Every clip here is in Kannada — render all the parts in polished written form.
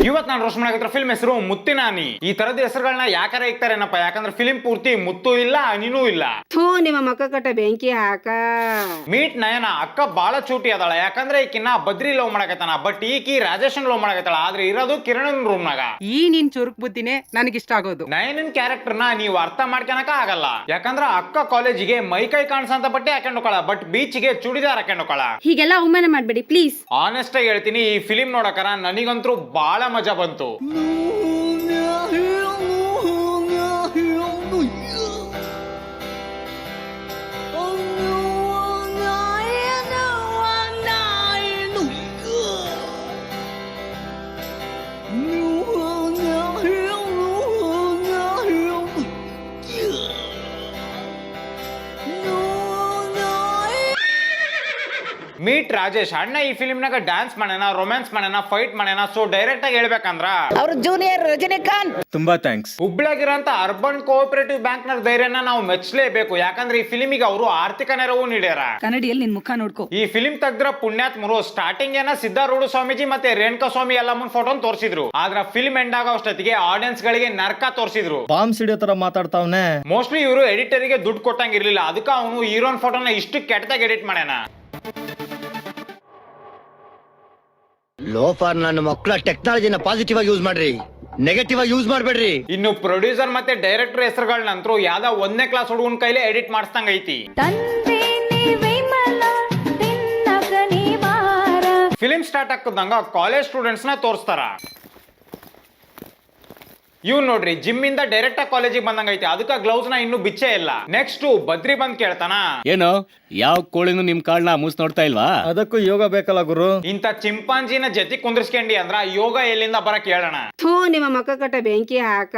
ಇವತ್ ನಾನು ರೋಸ್ಟ್ ಮಾಡಾಕತ್ರ ಫಿಲ್ಮ್ ಹೆಸರು ಮುತ್ತಿನ ಅನಿ. ಈ ತರದ ಹೆಸರುಗಳನ್ನ ಯಾಕಾರ ಇಕ್ತಾರೇನಪ್ಪ, ಯಾಕಂದ್ರೆ ಫಿಲ್ಮ್ ಪೂರ್ತಿ ಮುತ್ತು ಇಲ್ಲ ಅನಿನೂ ಇಲ್ಲ. ಥೂ ನಿಮ್ಮ ಮಕ್ಕ ಕಟ್ಟ ಬೆಂಕಿ ಹಾಕ. ಮೀಟ್ ನಯನ ಅಕ್ಕ ಬಾಳ ಚೂಟಿ ಅದಾಳ, ಯಾಕಂದ್ರೆ ಈಕಿನ್ನ ಬದ್ರಿ ಲವ್ ಮಾಡಕತ್ತಾನ, ಬಟ್ ಈಕಿ ರಾಜೇಶನ್ ಲವ್ ಮಾಡಕತ್ತಾಳ, ಆದ್ರೆ ಇರೋದು ಕಿರಣನ್ ರೂಮ್ ನಾಗ. ಈ ನಿನ್ ಚುರುಕ್ ಬುದ್ಧಿನೇ ನನಗಿಷ್ಟ ಆಗೋದು. ನಯನನ್ ಕ್ಯಾರೆಕ್ಟರ್ ನ ನೀವು ಅರ್ಥ ಮಾಡ್ಕೊಳಕ ಆಗಲ್ಲ, ಯಾಕಂದ್ರ ಅಕ್ಕ ಕಾಲೇಜಿಗೆ ಮೈಕೈ ಕಾಣಿಸಂತ ಬಟ್ಟೆ ಹಾಕೊಂಡೋಕಳ, ಬಟ್ ಬೀಚ್ಗೆ ಚೂಡಿದಾರ್ ಹಾಕೊಂಡೋಕಳ. ಹೀಗೆಲ್ಲ ಅವಮಾನ ಮಾಡ್ಬೇಡಿ ಪ್ಲೀಸ್. ಆನೆಸ್ಟ್ ಆಗಿ ಹೇಳ್ತೀನಿ, ಈ ಫಿಲಿಂ ನೋಡಕರ ನನಗಂತೂ ಬಾಳ ಮಜಾ ಬಂತು. ಮೀಟ್ ರಾಜೇಶ್ ಅಣ್ಣ ಈ ಫಿಲ್ಮ್ ನಾಗ ಡ್ಯಾನ್ಸ್ ಮಾಡ್ಯಾನ, ರೊಮ್ಯಾನ್ಸ್ ಮಾಡ್ಯಾನ, ಫೈಟ್ ಮಾಡ್ಯಾನ. ಸೊ ಡೈರೆಕ್ಟ್ ಆಗಿ ಹೇಳ್ಬೇಕಂದ್ರ ಅವ್ರ ಜೂನಿಯರ್ ರಜನಿಕಾಂತ್. ತುಂಬಾ ಥ್ಯಾಂಕ್ಸ್. ಹುಬ್ಳಿಯಾಗಿರೋಂತ ಅರ್ಬನ್ ಕೋಆಪರೇಟಿವ್ ಬ್ಯಾಂಕ್ ನ ಧೈರ್ಯನ ನಾವು ಮೆಚ್ಚಲೇಬೇಕು, ಯಾಕಂದ್ರೆ ಈ ಫಿಲ್ಮಿಗೆ ಅವರು ಆರ್ಥಿಕ ನೆರವು ನೀಡ್ಯಾರ. ಕನ್ನಡಿಯಲ್ಲಿ ನಿನ್ ಮುಖ ನೋಡ್ಕೋ. ಈ ಫಿಲ್ಮ್ ತೆಗ್ದ್ರ ಪುಣ್ಯಾತ್ಮರು ಸ್ಟಾರ್ಟಿಂಗ್ ಏನ ಸಿದ್ದಾರೂಢ ಸ್ವಾಮೀಜಿ ಮತ್ತೆ ರೇಣುಕಾ ಸ್ವಾಮಿ ಎಲ್ಲಮ್ಮನ್ ಫೋಟೋ ತೋರಿಸಿದ್ರು, ಆದ್ರ ಫಿಲ್ಮ್ ಎಂಡ್ ಆಗೋ ಅಷ್ಟೊತ್ತಿಗೆ ಆಡಿಯನ್ಸ್ ಗಳಿಗೆ ನರ್ಕ ತೋರಿಸಿದ್ರು. ಬಾಂಬ್ ಸಿಡಿಯೋ ತರ ಮಾತಾಡ್ತಾವ್ನೆ. ಮೋಸ್ಟ್ಲಿ ಇವರು ಎಡಿಟರ್ಗೆ ದುಡ್ಡು ಕೊಟ್ಟಂಗಿರ್ಲಿಲ್ಲ, ಅದಕ್ಕೆ ಅವನು ಹೀರೋನ್ ಫೋಟೋನ ಇಷ್ಟು ಕೆಟ್ಟದಾಗ ಎಡಿಟ್ ಮಾಡ್ಯಾನ. ಲೋಫಾರ್ ನನ್ನ ಮಕ್ಕಳ ಟೆಕ್ನಾಲಜಿನ ಪಾಸಿಟಿವ್ ಆಗಿ ಯೂಸ್ ಮಾಡ್ರಿ, ನೆಗೆಟಿವ್ ಆಗಿ ಯೂಸ್ ಮಾಡ್ಬೇಡ್ರಿ. ಇನ್ನು ಪ್ರೊಡ್ಯೂಸರ್ ಮತ್ತೆ ಡೈರೆಕ್ಟರ್ ಹೆಸರುಗಳನ್ನಂತರೂ ಯಾವ್ದೋ 1ನೇ ಕ್ಲಾಸ್ ಹುಡುಗನ ಕೈಲೇ ಎಡಿಟ್ ಮಾಡಿಸ್ದಂಗ ಐತಿ. ಫಿಲಿಂ ಸ್ಟಾರ್ಟ್ ಆಗ್ತದಂಗ ಕಾಲೇಜ್ ಸ್ಟೂಡೆಂಟ್ಸ್ ನ ತೋರಿಸ್ತಾರ. ಇವ್ ನೋಡ್ರಿ ಜಿಮ್ ಇಂದ ಡೈರೆಕ್ಟ್ ಆಗಿ ಕಾಲೇಜಿಗೆ ಬಂದಂಗ ಐತಿ, ಅದಕ್ಕ ಗ್ಲೌಸ್ ನ ಇನ್ನು ಬಿಚ್ಚೇ ಇಲ್ಲ. ನೆಕ್ಸ್ಟ್ ಬದ್ರಿ ಬಂದ್ ಕೇಳ್ತಾನ, ಏನು ಯಾವ ಕೋಳಿನೂ ನಿಮ್ ಕಾಳನ್ನ ಮೂಸ್ ನೋಡ್ತಾ ಇಲ್ವಾ? ಅದಕ್ಕೂ ಯೋಗ ಬೇಕಲ್ಲ ಗುರು. ಇಂತ ಚಿಂಪಾಂಜಿನ ಜೊತೆ ಕುಂದ್ರಿಸ್ಕೊಂಡಿ ಅಂದ್ರ ಯೋಗ ಎಲ್ಲಿಂದ ಬರಕ್ ಹೇಳೋಣ. ಥೂ ನಿಮ್ಮ ಮಕ್ಕ ಕಟ್ಟ ಬೆಂಕಿ ಹಾಕ.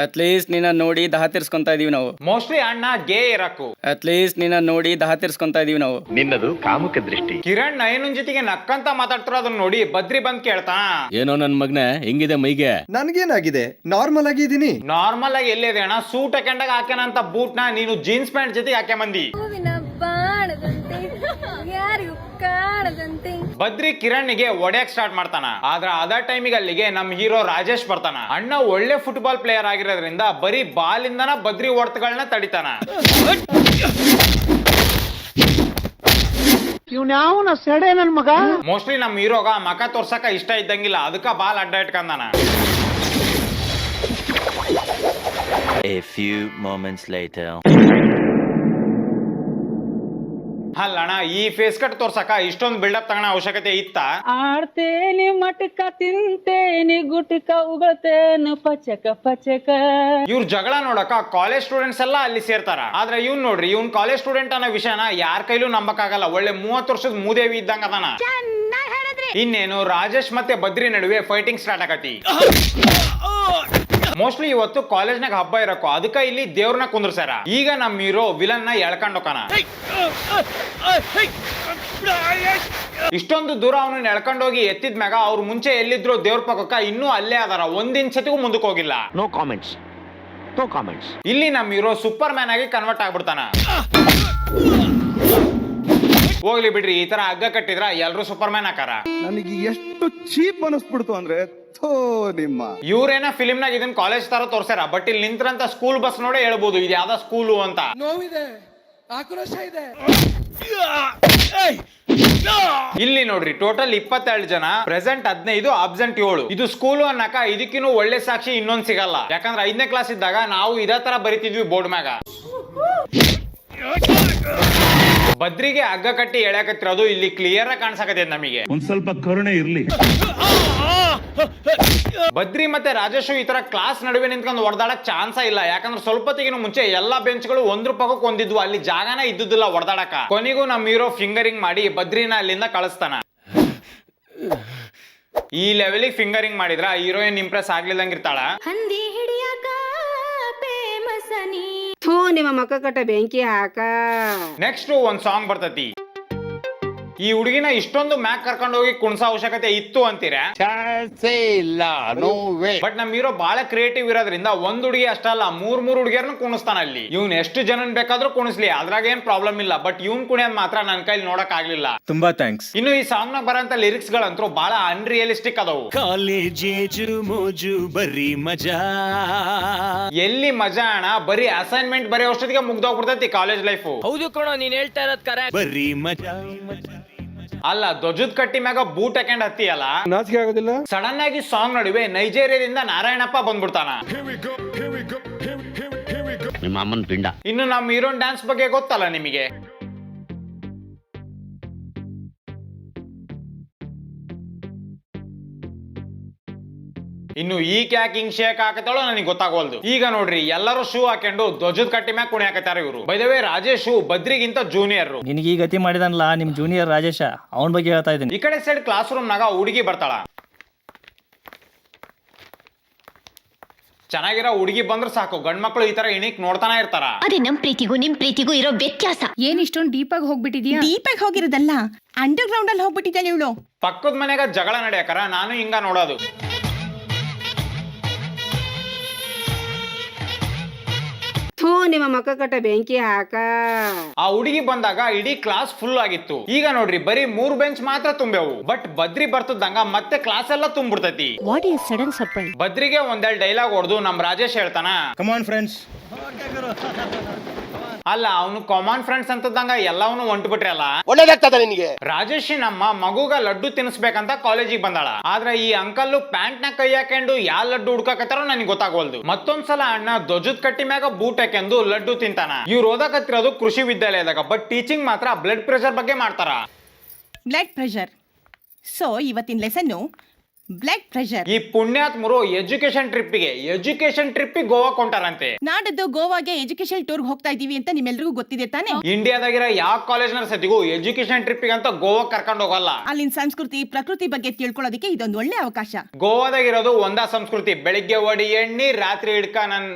ಅಟ್ಲೀಸ್ಟ್ ನಿನ್ನ ನೋಡಿ ದಹ ತೀರ್ಸ್ಕೊಂತ ಇದೀವಿ ನಾವು. ಮೋಸ್ಟ್ಲಿ ಅಣ್ಣ ಗೇ ಇರಕು. ಅಟ್ಲೀಸ್ಟ್ ನಿನ್ನ ನೋಡಿ ದಹ ತೀರ್ಸ್ಕೊಂತ ಇದೀವಿ ನಾವು. ನಿನ್ನದು ಕಾಮುಕ ದೃಷ್ಟಿ. ಕಿರಣ್ ನಯನನ್ ಜೊತೆಗೆ ನಕ್ಕಂತ ಮಾತಾಡ್ತಾರ, ಅದನ್ನ ನೋಡಿ ಬದ್ರಿ ಬಂದ್ ಕೇಳ್ತಾನ, ಏನೋ ನನ್ ಮಗ್ನೆ ಹೆಂಗಿದೆ ಮೈಗೆ? ನನ್ಗೇನಾಗಿದೆ, ನಾರ್ಮಲ್ ಆಗಿದ್ದೀನಿ. ನಾರ್ಮಲ್ ಆಗಿ ಎಲ್ಲಿದೆ ಅಣ್ಣ, ಸೂಟ್ ಹಾಕೊಂಡಾಗ ಹಾಕ್ಯಾನಂತ ಬೂಟ್ ನ ನೀನು ಜೀನ್ಸ್ ಪ್ಯಾಂಟ್ ಜೊತೆಗೆ ಹಾಕ್ಯ ಬಂದಿ. ಬದ್ರಿ ಕಿರಣ್ಗೆ ಒಡೆಯಕ್ ಸ್ಟಾರ್ಟ್ ಮಾಡ್ತಾನ, ಆದ್ರ ಅದ ಟೈಮಿಗೆ ಅಲ್ಲಿಗೆ ನಮ್ ಹೀರೋ ರಾಜೇಶ್ ಬರ್ತಾನ. ಅಣ್ಣ ಒಳ್ಳೆ ಫುಟ್ಬಾಲ್ ಪ್ಲೇಯರ್ ಆಗಿರೋದ್ರಿಂದ ಬರೀ ಬಾಲ್ ಇಂದನ ಬದ್ರಿ ಹೊಡೆತಗಳನ್ನ ತಡಿತಾನ. ಮೋಸ್ಟ್ಲಿ ನಮ್ ಹೀರೋಗ ಮಕ ತೋರ್ಸಕ ಇಷ್ಟ ಇದ್ದಂಗಿಲ್ಲ, ಅದಕ್ಕ ಬಾಲ್ ಅಡ್ಡ ಇಟ್ಕಂದಾನ. A few moments later. ಅಲ್ಲಣ್ಣ ಈ ಫೇಸ್ ಕಟ್ ತೋರ್ಸಕ ಇಷ್ಟೊಂದು ಬಿಲ್ಡಪ್ ತಗೋಣ ಅವಶ್ಯಕತೆ ಇತ್ತ? ಆಡ್ತೇನಿ ಮಟಕ ತಿಂತೇನಿ ಗುಟಕ ಉಗಳ್ತೇನು ಪಚಕ ಪಚಕ. ಇವ್ರ ಜಗಳ ನೋಡಕ ಕಾಲೇಜ್ ಸ್ಟೂಡೆಂಟ್ಸ್ ಎಲ್ಲ ಅಲ್ಲಿ ಸೇರ್ತಾರ, ಆದ್ರೆ ಇವ್ನ್ ನೋಡ್ರಿ ಇವ್ನ್ ಕಾಲೇಜ್ ಸ್ಟೂಡೆಂಟ್ ಅನ್ನೋ ವಿಷಯನ ಯಾರ ಕೈಲೂ ನಂಬಕ್ಕಾಗಲ್ಲ. ಒಳ್ಳೆ 30 ವರ್ಷದ ಮೂದೇವಿ ಇದ್ದಂಗ ಅದಾನ. ಇನ್ನೇನು ರಾಜೇಶ್ ಮತ್ತೆ ಬದ್ರಿ ನಡುವೆ ಫೈಟಿಂಗ್ ಸ್ಟಾರ್ಟ್ ಆಗತಿ. ಮೋಸ್ಟ್ಲಿ ಇವತ್ತು ಕಾಲೇಜ್ನಾಗ ಹಬ್ಬ ಇರಕ್ಕೋ, ಅದಕ್ಕ ಇಲ್ಲಿ ದೇವ್ರನ್ನ ಕುಂದ್ರಸ್ಯಾರ. ಈಗ ನಮ್ ಹೀರೋ ವಿಲನ್ ನ ಎಳ್ಕೊಂಡ್ ಹೋಗಾನ. ಇಷ್ಟೊಂದು ದೂರ ಅವನು ಎಳ್ಕೊಂಡೋಗಿ ಎತ್ತಿದ ಮ್ಯಾಗ ಅವ್ರು ಮುಂಚೆ ಎಲ್ಲಿದ್ರು ದೇವ್ರ ಪಕ್ಕಕ್ಕ ಇನ್ನೂ ಅಲ್ಲೇ ಅದಾರ, ಒಂದಿನ ಮುಂದಕ್ಕೆ ಹೋಗಿಲ್ಲ. No comments, no comments. ಇಲ್ಲಿ ನಮ್ ಹೀರೋ ಸೂಪರ್ ಮ್ಯಾನ್ ಆಗಿ ಕನ್ವರ್ಟ್ ಆಗ್ಬಿಡ್ತಾನ. ಹೋಗ್ಲಿ ಬಿಡ್ರಿ, ಈ ತರ ಹಗ್ಗ ಕಟ್ಟಿದ್ರ ಎಲ್ರು ಸೂಪರ್ ಮ್ಯಾನ್ ಆಕಾರ. ನನಗೆ ಎಷ್ಟು ಚೀಪ್ ಅನಿಸ್ಬಿಡ್ತು ಅಂದ್ರೆ ನಿಮ್ಮ ಇವ್ರೇನ ಫಿಲಿಂ ನಾಗ ಇದನ್ ಕಾಲೇಜ್ ತರ ತೋರ್ಸ್ಯಾರ, ಬಟ್ ಇಲ್ಲಿ ನಿಂತ್ರಂತ ಸ್ಕೂಲ್ ಬಸ್ ನೋಡೇ ಹೇಳ್ಬೋದು ಇದು ಯಾವ್ದ ಸ್ಕೂಲು ಅಂತ. ನೋವಿದೆ, ಆಕ್ರೋಶ ಇದೆ. ಇಲ್ಲಿ ನೋಡ್ರಿ ಟೋಟಲ್ 22 ಜನ, ಪ್ರೆಸೆಂಟ್ 15, ಅಬ್ಸೆಂಟ್ 7. ಇದು ಸ್ಕೂಲು ಅನ್ನಕ ಇದಕ್ಕಿನ್ನೂ ಒಳ್ಳೆ ಸಾಕ್ಷಿ ಇನ್ನೊಂದ್ ಸಿಗಲ್ಲ, ಯಾಕಂದ್ರೆ 5ನೇ ಕ್ಲಾಸ್ ಇದ್ದಾಗ ನಾವು ಇದೇ ತರ ಬರಿತಿದ್ವಿ ಬೋರ್ಡ್ ಮ್ಯಾಗ. ಬದ್ರಿಗೆ ಹಗ್ಗ ಕಟ್ಟಿ ಎಳ್ಯಾಕತ್ತಿರೋದು ಇಲ್ಲಿ ಕ್ಲಿಯರ್ ಆಗಿ ಕಾಣಿಸಕತ್ತೈತೆ ನಮಗೆ. ಒಂದ್ ಸ್ವಲ್ಪ ಕರುಣೆ ಇರ್ಲಿ. ಬದ್ರಿ ಮತ್ತೆ ರಾಜೇಶು ಈ ತರ ಕ್ಲಾಸ್ ನಡುವೆ ನಿಂತ್ಕೊಂಡು ಹೊಡೆದಾಡಕ್ ಚಾನ್ಸ ಇಲ್ಲ, ಯಾಕಂದ್ರೆ ಸ್ವಲ್ಪ ಹೊತ್ತಿಗಿನ ಮುಂಚೆ ಎಲ್ಲಾ ಬೆಂಚ್ಗಳು ಒಂದ್ರ ಪಕ್ಕಕ್ಕೆ ಒಂದಿದ್ವು, ಅಲ್ಲಿ ಜಾಗನೇ ಇದ್ದುದಿಲ್ಲ ಹೊಡೆದಾಡಕ. ಕೊನೆಗೂ ನಮ್ ಹೀರೋ ಫಿಂಗರಿಂಗ್ ಮಾಡಿ ಬದ್ರಿನ ಅಲ್ಲಿಂದ ಕಳಿಸ್ತಾನ. ಈ ಲೆವೆಲಿಗೆ ಫಿಂಗರಿಂಗ್ ಮಾಡಿದ್ರ ಹೀರೋಯಿನ್ ಇಂಪ್ರೆಸ್ ಆಗ್ಲಿಲ್ಲಂಗಿರ್ತಾಳ. ಥೂ ನಿಮ್ಮ ಮಕ್ಕ ಕಟ್ಟ ಬೆಂಕಿ ಹಾಕ. ನೆಕ್ಸ್ಟ್ ಒಂದ್ ಸಾಂಗ್ ಬರ್ತತಿ. ಈ ಹುಡುಗಿನ ಇಷ್ಟೊಂದು ಮ್ಯಾಕ್ ಕರ್ಕೊಂಡು ಹೋಗಿ ಕುಣ್ಸೋ ಅವಶ್ಯಕತೆ ಇತ್ತು ಅಂತೀರಾ? ಬಟ್ ನಮ್ ಹೀರೋ ಬಹಳ ಕ್ರಿಯೇಟಿವ್ ಇರೋದ್ರಿಂದ ಒಂದ್ ಹುಡುಗಿ ಅಷ್ಟಲ್ಲ, ಮೂರ್ ಹುಡುಗಿಯರ್ನ ಕುಣಿಸ್ತಾನ ಅಲ್ಲಿ. ಇವ್ನ್ ಎಷ್ಟು ಜನನ್ ಬೇಕಾದ್ರೂ ಕುಣಿಸ್ಲಿ, ಅದ್ರಾಗ ಏನ್ ಪ್ರಾಬ್ಲಮ್ ಇಲ್ಲ. ಬಟ್ ಇವ್ನ್ ಕುಣಿಯೋದ್ ಮಾತ್ರ ನನ್ ಕೈಲಿ ನೋಡಕ್ ಆಗ್ಲಿಲ್ಲ. ತುಂಬಾ ಥ್ಯಾಂಕ್ಸ್. ಇನ್ನು ಈ ಸಾಂಗ್ ನಾಗ ಬರೋಂತ ಲಿರಿಕ್ಸ್ ಗಳಂತೂ ಬಹಳ ಅನ್ರಿಯಲಿಸ್ಟಿಕ್ ಅದಾವು. ಎಲ್ಲಿ ಮಜಾ ಅಣ್ಣ, ಬರೀ ಅಸೈನ್ಮೆಂಟ್ ಬರೆಯೋಷ್ಟೊತ್ತಿಗೆ ಮುಗ್ದೋಗ್ಬಿಡ್ತೈತಿ ಕಾಲೇಜ್ ಲೈಫ್. ಹೌದು ಕಣೋ, ನೀನ್ ಹೇಳ್ತಾ ಇರೋದ್ ಕರೆಕ್ಟ್. ಅಲ್ಲ, ಧ್ವಜದ ಕಟ್ಟಿ ಮ್ಯಾಗ ಬೂಟ್ ಹಾಕೊಂಡ್ ಹತ್ತಿ ಅಲ್ಲ, ನಾಚಿಕೆ ಆಗೋದಿಲ್ಲ? ಸಡನ್ ಆಗಿ ಸಾಂಗ್ ನಡುವೆ ನೈಜೀರಿಯಾದಿಂದ ನಾರಾಯಣಪ್ಪ ಬಂದ್ಬಿಡ್ತಾನ. ನಿಮ್ಮ ಅಮ್ಮನ್ ಪಿಂಡ. ಇನ್ನು ನಮ್ಮ ಹೀರೋನ್ ಡ್ಯಾನ್ಸ್ ಬಗ್ಗೆ ಗೊತ್ತಲ್ಲ ನಿಮಗೆ. ಇನ್ನು ಈ ಕ್ಯಾಕ್ ಹಿಂಗ್ ಶೇಕ್ ಹಾಕತಾಳೋ ನನಗೆ ಗೊತ್ತಾಗೋಲ್ದು. ಈಗ ನೋಡ್ರಿ, ಎಲ್ಲರೂ ಶೂ ಹಾಕೊಂಡು ಧ್ವಜದ ಕಟ್ಟಿ ಮ್ಯಾಗ ಕುಣಿ ಹಾಕತಾರ ಇವರು. ಬೈ ದ ವೇ, ರಾಜೇಶ್ ಬದ್ರಿಗಿಂತ ಜೂನಿಯರ್. ನಿನಗೆ ಈ ಗತಿ ಮಾಡಿದನ್ಲ ನಿಮ್ ಜೂನಿಯರ್ ರಾಜೇಶ, ಅವನ ಬಗ್ಗೆ ಹೇಳ್ತಾ ಇದ್ದೀನಿ. ಈ ಕಡೆ ಸೈಡ್ ಕ್ಲಾಸ್ ರೂಮ್ ನಾಗ ಹುಡುಗಿ ಬರ್ತಾಳ. ಚೆನ್ನಾಗಿರೋ ಹುಡುಗಿ ಬಂದ್ರೆ ಸಾಕು, ಗಂಡ್ ಮಕ್ಳು ಈ ತರ ಇಣಿಕ್ ನೋಡ್ತಾನ ಇರ್ತಾರ. ಅದೇ ನಮ್ ಪ್ರೀತಿಗೂ ನಿಮ್ ಪ್ರೀತಿಗೂ ಇರೋ ವ್ಯತ್ಯಾಸ. ಏನ್ ಇಷ್ಟೊಂದು ಡೀಪ್ ಆಗಿ ಹೋಗ್ಬಿಟ್ಟಿದ್ಯಾ? ಡೀಪ್ ಆಗಿ ಹೋಗಿರೋದಲ್ಲ, ಅಂಡರ್ ಗ್ರೌಂಡ್ ಅಲ್ಲಿ ಹೋಗ್ಬಿಟ್ಟಿದ್ದಾಳೆ ಇವಳು. ಪಕ್ಕದ ಮನೆಗ ಜಗಳ ನಡೆಯಕರ ನಾನು ಹಿಂಗ ನೋಡೋದು. ಥೂ, ನಿಮ್ಮ ಮಕ್ಕ ಕಟ್ಟ ಬೆಂಕಿ ಹಾಕ. ಆ ಹುಡುಗಿ ಬಂದಾಗ ಇಡೀ ಕ್ಲಾಸ್ ಫುಲ್ ಆಗಿತ್ತು. ಈಗ ನೋಡ್ರಿ, ಬರೀ 3 ಬೆಂಚ್ ಮಾತ್ರ ತುಂಬೇವು. ಬಟ್ ಬದ್ರಿ ಬರ್ತದಂಗ ಮತ್ತೆ ಕ್ಲಾಸ್ ಎಲ್ಲ ತುಂಬಿಡ್ತೈತಿ. What is sudden surprise? ಬದ್ರಿಗೆ ಒಂದೆರಡು ಡೈಲಾಗ್ ಹೊಡೆದು ನಮ್ ರಾಜೇಶ್ ಹೇಳ್ತಾನ, ಕಮಾನ್ ಫ್ರೆಂಡ್ಸ್. ಅಲ್ಲ ಅವನು ಕಾಮನ್ ಫ್ರೆಂಡ್ಸ್ ಅಂತದಂಗ ಎಲ್ಲವನ್ನೂ ಹೊಂಟ್ಬಿಟ್ರಿ ಅಲ್ಲ. ಒಳ್ಳೇದಾಗ್ತದ ನಿನಗೆ. ರಾಜೇಶ್ ನಮ್ಮ ಮಗುಗ ಲಡ್ಡು ತಿನ್ಸ್ಬೇಕಂತ ಕಾಲೇಜಿಗೆ ಬಂದಾಳ. ಆದ್ರೆ ಈ ಅಂಕಲ್ ಪ್ಯಾಂಟ್ ನ ಕೈ ಹಾಕೊಂಡು ಯಾ ಲಡ್ಡು ಹುಡ್ಕಾಕತ್ತಾರೋ ನನಗೆ ಗೊತ್ತಾಗೋಲ್ದು. ಮತ್ತೊಂದ್ಸಲ ಅಣ್ಣ ಧ್ವಜದ ಕಟ್ಟಿ ಮ್ಯಾಗ ಬೂಟ್ ಹಾಕೊಂಡು ಲಡ್ಡು ತಿಂತಾನ. ಇವ್ರು ಓದಾಕತ್ತಿರೋದು ಕೃಷಿ ವಿದ್ಯಾಲಯದಾಗ, ಬಟ್ ಟೀಚಿಂಗ್ ಮಾತ್ರ ಬ್ಲಡ್ ಪ್ರೆಷರ್ ಬಗ್ಗೆ ಮಾಡ್ತಾರ. Blood pressure. ಸೊ ಇವತ್ತಿನ ಲೆಸನ್ನು ಬ್ಲಡ್ ಪ್ರೆಷರ್. ಈ ಪುಣ್ಯಾತ್ಮರು ಎಜುಕೇಶನ್ ಟ್ರಿಪ್ ಗೋವಾ ಕೊಂಟಾರಂತೆ. ನಾಡದ್ದು ಗೋವಾಗೆ ಎಜುಕೇಶನ್ ಟೂರ್ ಹೋಗ್ತಾ ಇದೀವಿ ಅಂತ ನಿಮ್ಮೆಲ್ರಿಗೂ ಗೊತ್ತಿದೆ ತಾನೆ? ಇಂಡಿಯಾದಾಗಿರೋ ಯಾವ ಕಾಲೇಜ್ ನ ಸತಿಗೂ ಎಜುಕೇಶನ್ ಟ್ರಿಪ್ ಅಂತ ಗೋವಾ ಕರ್ಕೊಂಡು ಹೋಗಲ್ಲ. ಅಲ್ಲಿನ ಸಂಸ್ಕೃತಿ ಪ್ರಕೃತಿ ಬಗ್ಗೆ ತಿಳ್ಕೊಳ್ಳೋದಕ್ಕೆ ಇದೊಂದು ಒಳ್ಳೆ ಅವಕಾಶ. ಗೋವಾದಾಗಿರೋದು ಒಂದ ಸಂಸ್ಕೃತಿ, ಬೆಳಿಗ್ಗೆ ಒಡಿ ಎಣ್ಣಿ, ರಾತ್ರಿ ಹಿಡ್ಕ ನನ್.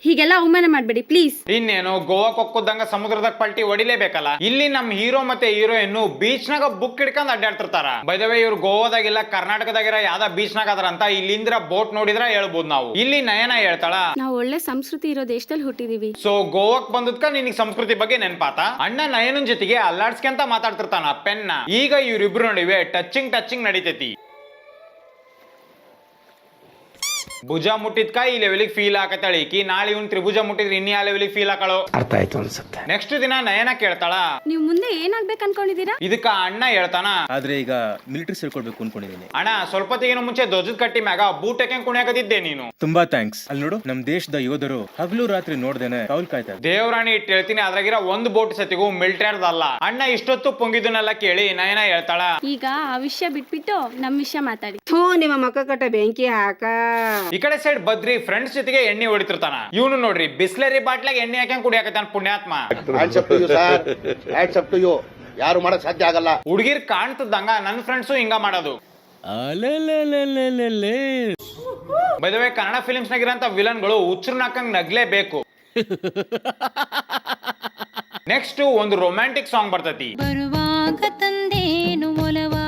ಹೀಗೆಲ್ಲ ಅವಮಾನ ಮಾಡ್ಬೇಡಿ ಪ್ಲೀಸ್. ಇನ್ನೇನು, ಗೋವಾ ಕೊಕ್ಕುದಂಗ ಸಮುದ್ರದಾಗ ಪಲ್ಟಿ ಹೊಡಿಲೇಬೇಕಲ್ಲ. ಇಲ್ಲಿ ನಮ್ ಹೀರೋ ಮತ್ತೆ ಹೀರೋಯಿನ್ ಬೀಚ್ ನಾಗ ಬುಕ್ ಹಿಡ್ಕೊಂಡ್ ಅಡ್ಡಾಡ್ತಿರ್ತಾರ. ಬೈ ದ ವೇ, ಇವ್ರು ಗೋವಾದಾಗಿಲ್ಲ ಕರ್ನಾಟಕದಾಗಿರೋ ಯಾವ್ದ ಬೀಚ್ ನಾಗ ಅದ್ರಂತ. ಇಲ್ಲಿಂದ್ರ ಬೋಟ್ ನೋಡಿದ್ರ ಹೇಳ್ಬೋದು ನಾವು. ಇಲ್ಲಿ ನಯನ ಹೇಳ್ತಾಳ, ನಾವು ಒಳ್ಳೆ ಸಂಸ್ಕೃತಿ ಇರೋ ದೇಶದಲ್ಲಿ ಹುಟ್ಟಿದೀವಿ. ಸೊ ಗೋವಾಕ್ ಬಂದದ್ಕ ನಿನಗ್ ಸಂಸ್ಕೃತಿ ಬಗ್ಗೆ ನೆನ್ಪಾತ. ಅಣ್ಣ ನಯನನ್ ಜೊತೆಗೆ ಅಲ್ಲಾಡ್ಸ್ಕೊಂತ ಮಾತಾಡ್ತಿರ್ತಾನ ಪೆನ್ನ. ಈಗ ಇವ್ರಿಬ್ರು ನಡುವೆ ಟಚಿಂಗ್ ನಡೀತೈತಿ. ಭುಜ ಮುಟ್ಟಿದ್ಕ ಈ ಲೆವೆಲಿಗೆ ಫೀಲ್ ಆಗತ್ತಾಳ ಈಕಿ. ನಾಳೆ ಇವ್ನು ತ್ರಿಭುಜ ಮುಟ್ಟಿದ್ರೆ ಇನ್ನಿ ಆ ಲೆವೆಲಿಗೆ ಫೀಲ್ ಆಕಳು. ಅರ್ಥ ಆಯ್ತು ಅನ್ಸುತ್ತೆ. ನೆಕ್ಸ್ಟ್ ದಿನ ನಯನ ಕೇಳ್ತಾಳ, ನೀವು ಮುಂದೆ ಏನಾಗ್ಬೇಕು ಅನ್ಕೊಂಡಿದೀರಾ? ಇದಕ್ಕ ಅಣ್ಣ ಹೇಳ್ತಾನ, ಆದ್ರೆ ಈಗ ಮಿಲಿಟರಿ ಸೇರ್ಕೊಳ್ಬೇಕು ಅನ್ಕೊಂಡಿದೀನಿ. ಅಣ್ಣ ಸ್ವಲ್ಪ ಹೊತ್ತಿಗೇನು ಮುಂಚೆ ಧ್ವಜದ ಕಟ್ಟಿ ಮ್ಯಾಗ ಬೂಟ್ ಹಾಕೊಂಡ್ ಕುಣಿಯಾಕತ್ತಿದ್ದೆ ನೀನು. ತುಂಬಾ ಥ್ಯಾಂಕ್ಸ್. ಅಲ್ಲಿ ನೋಡು, ನಮ್ ದೇಶದ ಯೋಧರು ಹಗಲು ರಾತ್ರಿ ನೋಡ್ದೇನೆ ಕಾವಲ್ ಕಾಯ್ತಾರೆ. ದೇವರಾಣಿ ಇಟ್ಟು ಹೇಳ್ತೀನಿ, ಅದ್ರಾಗಿರೋ ಒಂದು ಬೋಟ್ ಸತಿಗೂ ಮಿಲಿಟರಿದಲ್ಲ. ಅಣ್ಣ ಇಷ್ಟೊತ್ತು ಪೊಂಗಿದನ್ನೆಲ್ಲ ಕೇಳಿ ನಯನ ಹೇಳ್ತಾಳ, ಈಗ ಆ ವಿಷಯ ಬಿಟ್ಬಿಟ್ಟು ನಮ್ ವಿಷಯ ಮಾತಾಡಿ. ಥೂ, ನಿಮ್ಮ ಮಕ್ಕ ಕಟ್ಟ ಬೆಂಕಿ ಹಾಕ. ಈ ಕಡೆ ಸೈಡ್ ಬದ್ರಿ ಫ್ರೆಂಡ್ಸ್ ಜೊತೆಗೆ ಎಣ್ಣೆ ಹೊಡಿತಿರ್ತಾನ. ಇವನು ನೋಡ್ರಿ ಬಿಸ್ಲರಿ ಬಾಟ್ಲಾಗ ಎಣ್ಣೆ ಹಾಕೊಂಡ್ ಕುಡಿಯಾಕತ್ತಾನ ಪುಣ್ಯಾತ್ಮ. ಯಾರು ಮಾಡಕ್ ಸಾಧ್ಯ ಆಗಲ್ಲ. ಹುಡುಗಿರ್ ಕಾಣ್ತದಂಗ ನನ್ ಫ್ರೆಂಡ್ಸು ಹಿಂಗ ಮಾಡೋದು. By the way, Kannada films ನಾಗಿರಂತ ವಿಲನ್ಗಳು ಹುಚ್ಚರ್ನ ಹಾಕಂಗ್ ನಗ್ಲೇಬೇಕು. ನೆಕ್ಸ್ಟ್ ಒಂದು ರೊಮ್ಯಾಂಟಿಕ್ ಸಾಂಗ್ ಬರ್ತೈತಿ. ಬರುವಾಗ ತಂದೇನು ಮೊಲವಾ.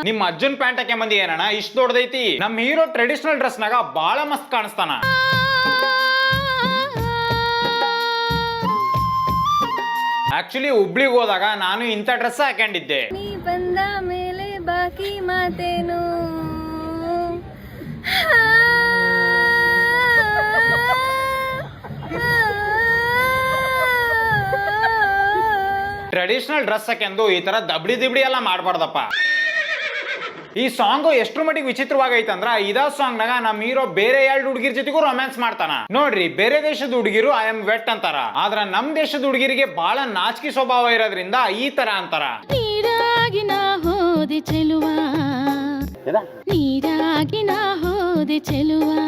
ನಿಮ್ ಅಜ್ಜನ್ ಪ್ಯಾಂಟ್ ಹಾಕೆ ಮಂದಿ ಏನಣ್ಣ ಇಷ್ಟ ದೊಡ್ಡದೈತಿ. ನಮ್ ಹೀರೋ ಟ್ರೆಡಿಷನಲ್ ಡ್ರೆಸ್ ನಾಗ ಬಾಳ ಮಸ್ತ್ ಕಾಣಿಸ್ತಾನ. ಆಕ್ಚುಲಿ ಹುಬ್ಳಿಗೆ ಹೋದಾಗ ನಾನು ಇಂಥ ಡ್ರೆಸ್ ಹಾಕೊಂಡಿದ್ದೆ. ನೀ ಬಂದ ಮೇಲೆ ಬಾಕಿ ಮಾತೇನು. ಟ್ರೆಡಿಷನಲ್ ಡ್ರೆಸ್ ಹಾಕೆಂದು ಈ ತರ ದಬ್ಡಿ ಎಲ್ಲ ಮಾಡ್ಬಾರ್ದಪ್ಪ. ಈ ಸಾಂಗ್ ಎಷ್ಟ್ರ ಮಟ್ಟಿಗೆ ವಿಚಿತ್ರವಾಗೈತಂದ್ರ, ಇದ ಸಾಂಗ್ ನಾಗ ನಮ್ ಹೀರೋ ಬೇರೆ 2 ಹುಡುಗಿರ್ ಜೊತೆಗೂ ರೊಮ್ಯಾನ್ಸ್ ಮಾಡ್ತಾನ. ನೋಡ್ರಿ, ಬೇರೆ ದೇಶದ ಹುಡುಗಿರು ಐ ಆಮ್ ವೆಟ್ ಅಂತಾರ. ಆದ್ರ ನಮ್ ದೇಶದ ಹುಡುಗಿರಿಗೆ ಬಹಳ ನಾಚಿಕೆ ಸ್ವಭಾವ ಇರೋದ್ರಿಂದ ಈ ತರ ಅಂತಾರ. ನೀರಾಗಿ ನಾ ಹೋದೆ ಚೆಲುವಾ, ನೀರಾಗಿ ನಾ ಹೋದೆ ಚೆಲುವಾ.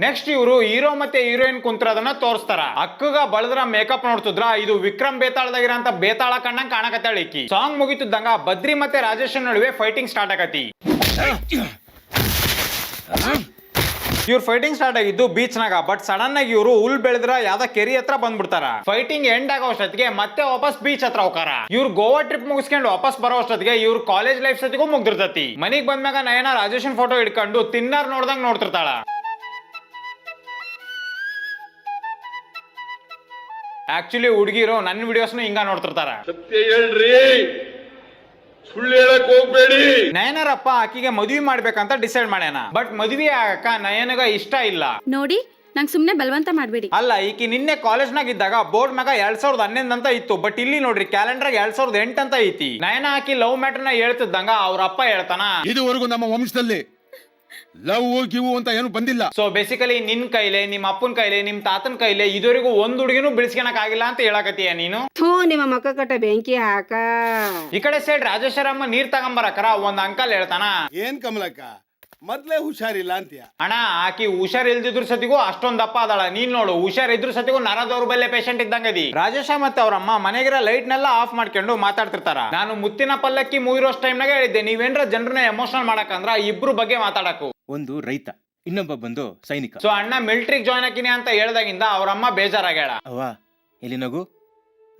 ನೆಕ್ಸ್ಟ್ ಇವರು ಹೀರೋ ಮತ್ತೆ ಹೀರೋಯಿನ್ ಕುಂತಿರೋದನ್ನ ತೋರಿಸ್ತಾರ. ಅಕ್ಕಗ ಬಳದ್ರ ಮೇಕಪ್ ನೋಡ್ತಿದ್ರ ಇದು ವಿಕ್ರಮ್ ಬೇತಾಳದಾಗಿರಂತ ಬೇತಾಳ ಕಣ್ಣಂಗ್ ಕಾಣಕತ್ತಾಳ ಈಕಿ. ಸಾಂಗ್ ಮುಗಿತಿದ್ದಂಗ ಬದ್ರಿ ಮತ್ತೆ ರಾಜೇಶ್ ನಡುವೆ ಫೈಟಿಂಗ್ ಸ್ಟಾರ್ಟ್ ಆಗತಿ. ಇವ್ರ ಫೈಟಿಂಗ್ ಸ್ಟಾರ್ಟ್ ಆಗಿದ್ದು ಬೀಚ್ ನಾಗ, ಬಟ್ ಸಡನ್ ಆಗಿ ಇವರು ಹುಲ್ ಬೆಳೆದ್ರ ಯಾವ್ದ ಕೆರಿ ಹತ್ರ ಬಂದ್ಬಿಡ್ತಾರ. ಫೈಟಿಂಗ್ ಎಂಡ್ ಆಗೋ ಅಷ್ಟೊತ್ತಿಗೆ ಮತ್ತೆ ವಾಪಸ್ ಬೀಚ್ ಹತ್ರ ಹೋಗಾರ. ಇವ್ರು ಗೋವಾ ಟ್ರಿಪ್ ಮುಗಿಸ್ಕೊಂಡು ವಾಪಸ್ ಬರೋ ಅಷ್ಟೊತ್ತಿಗೆ ಇವ್ರ ಕಾಲೇಜ್ ಲೈಫ್ ಸತಿಗೂ ಮುಗ್ದಿರ್ತತಿ. ಮನಿಗ್ ಬಂದ್ಮ್ಯಾಗ ನಯನ ರಾಜೇಶನ್ ಫೋಟೋ ಹಿಡ್ಕೊಂಡು ತಿನ್ನಾರ್ ನೋಡ್ದಂಗ್ ನೋಡ್ತಿರ್ತಾಳ. ಆಕ್ಚುಲಿ ಹುಡುಗಿರು ನನ್ನ ವಿಡಿಯೋಸ್ನು ಹಿಂಗ ನೋಡ್ತಿರ್ತಾರ. ನಯನರಪ್ಪ ಆಕಿಗೆ ಮದ್ವಿ ಮಾಡ್ಬೇಕಂತ ಡಿಸೈಡ್ ಮಾಡ್ಯಾನ. ಬಟ್ ಮದ್ವಿ ಆಗಕ್ಕ ನಯನಗ ಇಷ್ಟ ಇಲ್ಲ. ನೋಡಿ ನಂಗೆ ಸುಮ್ನೆ ಬಲವಂತ ಮಾಡ್ಬೇಡಿ. ಅಲ್ಲ, ಈಕಿ ನಿನ್ನೆ ಕಾಲೇಜ್ನಾಗ ಇದ್ದಾಗ ಬೋರ್ಡ್ ಮ್ಯಾಗ 2011 ಅಂತ ಇತ್ತು. ಬಟ್ ಇಲ್ಲಿ ನೋಡ್ರಿ ಕ್ಯಾಲೆಂಡರ್ 2008 ಅಂತ ಐತಿ. ನಯನ ಆಕಿ ಲವ್ ಮ್ಯಾಟರ್ ನ ಹೇಳ್ತಿದ್ದಂಗ ಅವ್ರ ಅಪ್ಪ ಹೇಳ್ತಾನ, ಇದುವರೆಗೂ ನಮ್ಮ ವಂಶದಲ್ಲಿ ಲವ್ ಗಿವು ಅಂತ ಏನು ಬಂದಿಲ್ಲ. ಸೊ ಬೇಸಿಕಲಿ ನಿನ್ ಕೈಲೆ, ನಿಮ್ ಅಪ್ಪನ ಕೈಲೆ, ನಿಮ್ ತಾತನ ಕೈಲೆ ಇದುವರೆಗೂ ಒಂದ್ ಹುಡುಗಿನೂ ಬಿಡಿಸ್ಕೊಳಕ್ ಆಗಿಲ್ಲ ಅಂತ ಹೇಳಕತ್ತೀಯ ನೀನು. ಥೂ ನಿಮ್ಮ ಮಕ್ಕ ಕಟ್ಟ ಬೆಂಕಿ ಹಾಕ. ಈ ಕಡೆ ಸೈಡ್ ರಾಜೇಶ್ವರಮ್ಮ ನೀರ್ ತಗೊಂಬರಕರ ಒಂದ್ ಅಂಕಲ್ ಹೇಳ್ತಾನ, ಏನ್ ಕಮಲಕ್ಕ ಮೊದ್ಲೇ ಹುಷಾರಿಲ್ಲ ಅಂತೀಯ. ಅಣ್ಣ ಆಕಿ ಹುಷಾರ್ ಇಲ್ದಿದ್ರ ಸತಿಗೂ ಅಷ್ಟೊಂದ್ ದಪ್ಪ ಅದಾಳ. ನೀನ್ ನೋಡು, ಹುಷಾರ್ ಇದ್ರ ಸತಿಗೂ ನರ ದೌರ್ಬಲ್ಯ ಪೇಷಂಟ್ ಇದ್ದಂಗದಿ. ರಾಜೇಶ ಮತ್ತೆ ಅವ್ರಮ್ಮ ಮನೆಗಿರೋ ಲೈಟ್ ನೆಲ್ಲ ಆಫ್ ಮಾಡ್ಕೊಂಡು ಮಾತಾಡ್ತಿರ್ತಾರ. ನಾನು ಮುತ್ತಿನ ಪಲ್ಲಕ್ಕಿ ಮೂವಿರೋಸ್ ಟೈಮ್ನಾಗ ಹೇಳಿದ್ದೆ, ನೀವೇನ್ರ ಜನರನ್ನ ಎಮೋಷನಲ್ ಮಾಡಕಂದ್ರ ಇಬ್ರು ಬಗ್ಗೆ ಮಾತಾಡಕು. ಒಂದು ರೈತ, ಇನ್ನೊಬ್ಬ ಬಂದು ಸೈನಿಕ. ಸೊ ಅಣ್ಣ ಮಿಲಿಟರಿಗೆ ಜಾಯ್ನ್ ಆಕಿನಿ ಅಂತ ಹೇಳ್ದಾಗಿಂದ ಅವ್ರಮ್ಮ ಬೇಜಾರಾಗ್ಯಾಳ. ಅವ್ವ ಇಲ್ಲಿ ನಗು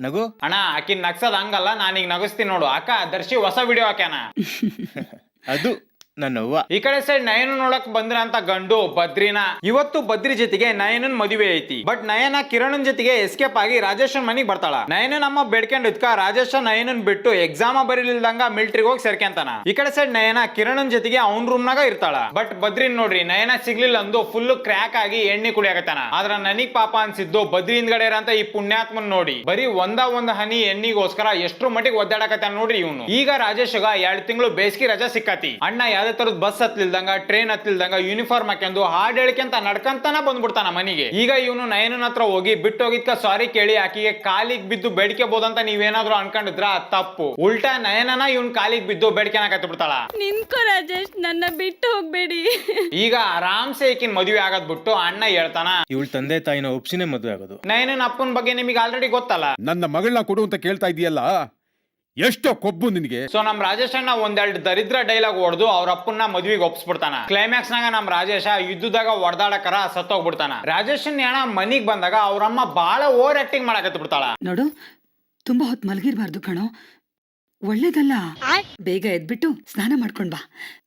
ನಗು. ಅಣ್ಣ ಆಕಿನ್ ನಗ್ಸದ್ ಹಂಗಲ್ಲ, ನಾನೀಗ ನಗಸ್ತೀನಿ ನೋಡು. ಅಕ್ಕ ದರ್ಶಿ ಹೊಸ ವಿಡಿಯೋ ಹಾಕ್ಯಾನ. ಅದು ನನ್ನವ್ವ. ಈ ಕಡೆ ಸೈಡ್ ನಯನ ನೋಡಕ್ ಬಂದ್ರ ಅಂತ ಗಂಡು ಬದ್ರಿನ. ಇವತ್ತು ಬದ್ರಿ ಜೊತೆಗೆ ನಯನನ್ ಮದುವೆ ಐತಿ. ಬಟ್ ನಯನ ಕಿರಣನ್ ಜೊತೆಗೆ ಎಸ್ಕೇಪ್ ಆಗಿ ರಾಜೇಶನ್ ಮನಿಗ್ ಬರ್ತಾಳ. ನಯನನ್ ಅಮ್ಮ ಬೇಡ್ಕೊಂಡಿದ್ಕ ರಾಜೇಶ ನಯನನ್ ಬಿಟ್ಟು ಎಕ್ಸಾಮ ಬರೀಲಿಲ್ದಂಗ ಮಿಲಿಟರಿಗೆ ಹೋಗಿ ಸೇರ್ಕೊಂತಾನ. ಈ ಕಡೆ ಸೈಡ್ ನಯನ ಕಿರಣನ್ ಜೊತೆಗೆ ಅವ್ನ್ ರೂಮ್ ನಾಗ ಇರ್ತಾಳ. ಬಟ್ ಬದ್ರಿನ್ ನೋಡ್ರಿ, ನಯನ ಸಿಗ್ಲಿಲ್ಲ ಅಂದು ಫುಲ್ ಕ್ರ್ಯಾಕ್ ಆಗಿ ಎಣ್ಣೆ ಕುಡಿಯಾಕತ್ತಾನ. ಆದ್ರ ನನಗ್ ಪಾಪ ಅನ್ಸಿದ್ದು ಬದ್ರಿ ಹಿಂದ್ಗಡೆ ಇರಂತ ಈ ಪುಣ್ಯಾತ್ಮನ್ ನೋಡಿ ಬರೀ ಒಂದ್ ಹನಿ ಎಣ್ಣಿಗೋಸ್ಕರ ಎಷ್ಟ್ರ ಮಟ್ಟಿಗೆ ಒದ್ದಾಡಕತ್ತಾನ ನೋಡ್ರಿ ಇವನು. ಈಗ ರಾಜೇಶ್ಗ 2 ತಿಂಗಳು ಬೇಸಿಗೆ ರಜಾ ಸಿಕ್ಕತಿ. ಅಣ್ಣ ಯಾವ್ದೇ ತರದ್ ಬಸ್ ಹತ್ಲಿಲ್ದಂಗ, ಟ್ರೈನ್ ಹತ್ಲಿಲ್ದಂಗ ಯೂನಿಫಾರ್ಮ್ ಹಾಕೊಂಡು ಹಾಡ್ ಹೇಳಿಕೆಂತ ನಡ್ಕಂತಾನ ಬಂದ್ಬಿಡ್ತಾನ ಮನಿಗೆ. ಈಗ ಇವನು ನಯನನ್ ಹತ್ರ ಹೋಗಿ ಬಿಟ್ಟು ಹೋಗಿದ್ಕ ಸಾರಿ ಕೇಳಿ ಆಕಿಗೆ ಕಾಲಿಗೆ ಬಿದ್ದು ಬೇಡಿಕೆಬೋದಂತ ನೀವೇನಾದ್ರೂ ಅನ್ಕೊಂಡಿದ್ರ ತಪ್ಪು. ಉಲ್ಟಾ ನಯನನ ಇವನ್ ಕಾಲಿಗೆ ಬಿದ್ದು ಬೇಡಿಕೆನಾಕತ್ತಿ ಬಿಡ್ತಾಳ. ನಿನ್ಕೋ ರಾಜೇಶ್, ನನ್ನ ಬಿಟ್ಟು ಹೋಗ್ಬೇಡಿ. ಈಗ ಆರಾಮ್ಸೆ ಈಕಿನ್ ಮದುವೆ ಆಗದ್ ಬಿಟ್ಟು ಅಣ್ಣ ಹೇಳ್ತಾನ, ಇವಳ ತಂದೆ ತಾಯಿನ ಒಪ್ಸಿನೇ ಮದುವೆ ಆಗೋದು. ನಯನನ್ ಅಪ್ಪನ ಬಗ್ಗೆ ನಿಮಗೆ ಆಲ್ರೆಡಿ ಗೊತ್ತಲ್ಲ. ನನ್ನ ಮಗಳನ್ನ ಕೊಡು ಅಂತ ಕೇಳ್ತಾ ಇದೀಯಲ್ಲ, ಎಷ್ಟೋ ಕೊಬ್ಬು ನಿನಗೆ. ಸೊ ನಮ್ ರಾಜೇಶ್ ಅಣ್ಣ ಒಂದೆರಡು ದರಿದ್ರ ಡೈಲಾಗ್ ಹೊಡೆದು ಅವ್ರ ಅಪ್ಪನ್ನ ಮದ್ವಿಗೆ ಒಪ್ಸ್ಬಿಡ್ತಾನ. ಕ್ಲೈಮ್ಯಾಕ್ಸ್ ನಾಗ ನಮ್ ರಾಜೇಶ ಯುದ್ಧದಾಗ ಹೊಡೆದಾಡಕರ ಸತ್ತೋಗ್ಬಿಡ್ತಾನ. ರಾಜೇಶನ್ ಅಣ್ಣ ಮನಿಗ್ ಬಂದಾಗ ಅವ್ರಮ್ಮ ಬಾಳ ಓವರ್ ಆಕ್ಟಿಂಗ್ ಮಾಡಕತ್ತಿ ಬಿಡ್ತಾಳ. ನೋಡು, ತುಂಬಾ ಹೊತ್ತು ಮಲಗಿರ್ಬಾರ್ದು ಕಣೋ, ಒಳ್ಳೇದಲ್ಲ. ಬೇಗ ಎದ್ಬಿಟ್ಟು ಸ್ನಾನ ಮಾಡ್ಕೊಂಡ್ ಬಾ,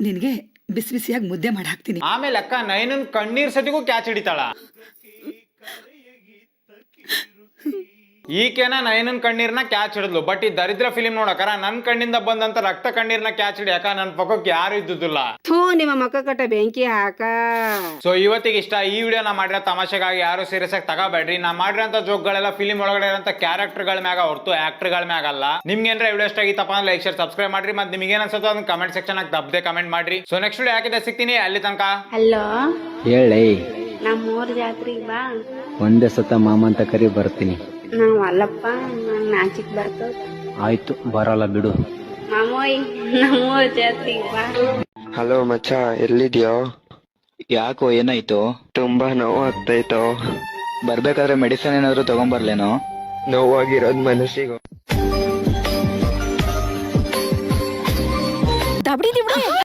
ನಿನ್ಗೆ ಬಿಸಿ ಬಿಸಿಯಾಗಿ ಮುದ್ದೆ ಮಾಡಿ ಹಾಕ್ತೀನಿ. ಆಮೇಲೆ ಅಕ್ಕ ನಯನನ್ ಕಣ್ಣೀರ್ ಸತಿಗೂ ಕ್ಯಾಚ್ ಹಿಡಿತಾಳ. ಈಕೆನ ನಯನನ್ ಕಣ್ಣೀರ್ನ ಕ್ಯಾಚ್ ಹಿಡಿದ್ಲು. ಬಟ್ ಈ ದರಿದ್ರ ಫಿಲಿಂ ನೋಡಕರ ನನ್ ಕಣ್ಣಿಂದ ಬಂದಂತ ರಕ್ತ ಕಣ್ಣೀರ್ನ ಕ್ಯಾಚ್ ಹಿಡಿಯಕ ನನ್ ಪಕ್ಕಕ್ಕೆ ಯಾರು ಇದ್ದುದಿಲ್ಲ. ಥೂ ನಿಮ್ಮ ಮಕ್ಕ ಕಟ್ಟ ಬೆಂಕಿ ಹಾಕ. ಸೊ ಇವತ್ತಿಗೆ ಇಷ್ಟ. ಈ ವಿಡಿಯೋನ ಮಾಡಿರೋ ತಮಾಷೆಗಾಗಿ ಯಾರು ಸೀರಿಯಸ್ ಆಗಿ ತಗೋಬೇಡ್ರಿ. ನಾ ಮಾಡಿರೋಂತ ಜೋಕ್ಗಳೆಲ್ಲ ಫಿಲಿಂ ಒಳಗಡೆ ಇರೋಂತ ಕ್ಯಾರೆಕ್ಟರ್ ಮ್ಯಾಗ ಹೊರತು ಆಕ್ಟರ್ ಗಳ ಮ್ಯಾಗ ಅಲ್ಲ. ನಿಮ್ಗೆ ಏನಾರ ವಿಡಿಯೋ ಇಷ್ಟ ಆಗಿತ್ತಪ್ಪ ಅಂದ್ರೆ ಲೈಕ್, ಶೇರ್, ಸಬ್ಸ್ಕ್ರೈಬ್ ಮಾಡ್ರಿ. ಮತ್ತೆ ನಿಮ್ಗೆ ಏನ್ ಅನ್ಸುತ್ತೋ ಅದನ್ನ ಕಮೆಂಟ್ ಸೆಕ್ಷನ್ ಆಗಿ ತಪ್ಪದೆ ಕಮೆಂಟ್ ಮಾಡ್ರಿ. ಸೊ ನೆಕ್ಸ್ಟ್ ವಿಡಿಯೋ ಹಾಕಿದ್ರೆ ಸಿಗ್ತೀನಿ. ಅಲ್ಲಿ ತನಕ ಹಲೋ ಹೇಳಿ, ನಮ್ಮೂರ್ ಜಾತ್ರೆಗೆ ಬಾ. ಒಂದೇ ಸತ ಮಾಮ ಅಂತ ಕರಿ ಬರ್ತೀನಿ. ನಾವ್ ಅಲ್ಲಪ್ಪ, ನಂಗ್ ನಾಚಿಕ್ ಬರ್ತದ. ಆಯ್ತು, ಬರಲ್ಲ ಬಿಡು. ಮಾಮೋಯ್ ನಮ್ಮೂರ್ ಜಾತ್ರೆಗೆ ಬಾ. ಹಲೋ ಮಚ್ಚ, ಎಲ್ಲಿದ್ಯೋ? ಯಾಕೋ, ಏನಾಯ್ತು? ತುಂಬಾ ನೋವು ಆಗ್ತೈತೋ. ಬರ್ಬೇಕಾದ್ರೆ ಮೆಡಿಸಿನ್ ಏನಾದ್ರು ತಗೊಂಬರ್ಲೇನೋ? ನೋವಾಗಿರೋದ್ ಮನಸ್ಸಿಗೆ ದಬಡಿ ದಿಬ್ಡಿ